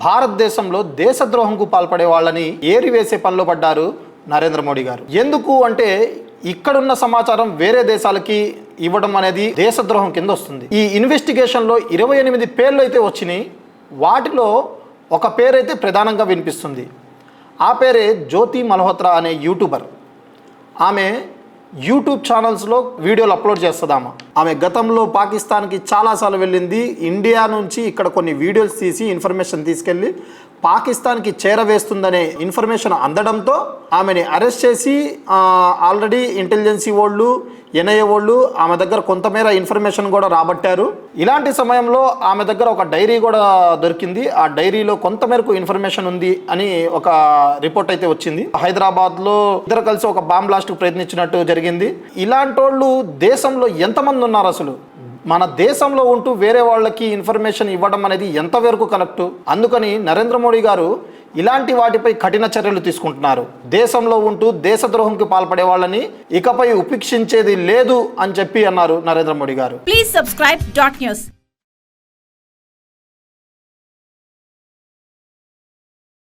భారతదేశంలో దేశద్రోహంకు పాల్పడే వాళ్ళని ఏరివేసే పనిలో పడ్డారు నరేంద్ర మోడీ గారు. ఎందుకు అంటే ఇక్కడున్న సమాచారం వేరే దేశాలకి ఇవ్వడం అనేది దేశద్రోహం కింద వస్తుంది. ఈ ఇన్వెస్టిగేషన్లో 28 పేర్లు అయితే వచ్చినాయి. వాటిలో ఒక పేరైతే ప్రధానంగా వినిపిస్తుంది. ఆ పేరే జ్యోతి మల్హోత్రా అనే యూట్యూబర్. ఆమె యూట్యూబ్ ఛానల్స్లో వీడియోలు అప్లోడ్ చేస్తుంది. ఆమె గతంలో పాకిస్తాన్కి చాలాసార్లు వెళ్ళింది. ఇండియా నుంచి ఇక్కడ కొన్ని వీడియోస్ తీసి ఇన్ఫర్మేషన్ తీసుకెళ్ళి పాకిస్తాన్కి చేరవేస్తుందనే ఇన్ఫర్మేషన్ అందడంతో ఆమెని అరెస్ట్ చేసి ఆల్రెడీ ఇంటెలిజెన్సీ వాళ్ళు, ఎన్ఐఏ వాళ్ళు ఆమె దగ్గర కొంతమేర ఇన్ఫర్మేషన్ కూడా రాబట్టారు. ఇలాంటి సమయంలో ఆమె దగ్గర ఒక డైరీ కూడా దొరికింది. ఆ డైరీలో కొంతమేరకు ఇన్ఫర్మేషన్ ఉంది అని ఒక రిపోర్ట్ అయితే వచ్చింది. హైదరాబాద్లో ఇద్దరు కలిసి ఒక బాంబ్ బ్లాస్ట్కు ప్రయత్నించినట్టు జరిగింది. ఇలాంటి వాళ్ళు దేశంలో ఎంతమంది ఉన్నారు? అసలు మన దేశంలో ఉంటూ వేరే వాళ్ళకి ఇన్ఫర్మేషన్ ఇవ్వడం అనేది ఎంతవరకు కరెక్ట్? అందుకని నరేంద్ర మోడీ గారు ఇలాంటి వాటిపై కఠిన చర్యలు తీసుకుంటున్నారు. దేశంలో ఉంటూ దేశద్రోహంకి పాల్పడే వాళ్ళని ఇకపై ఉపేక్షించేది లేదు అని చెప్పి అన్నారు నరేంద్ర మోడీ గారు. Please subscribe dot news.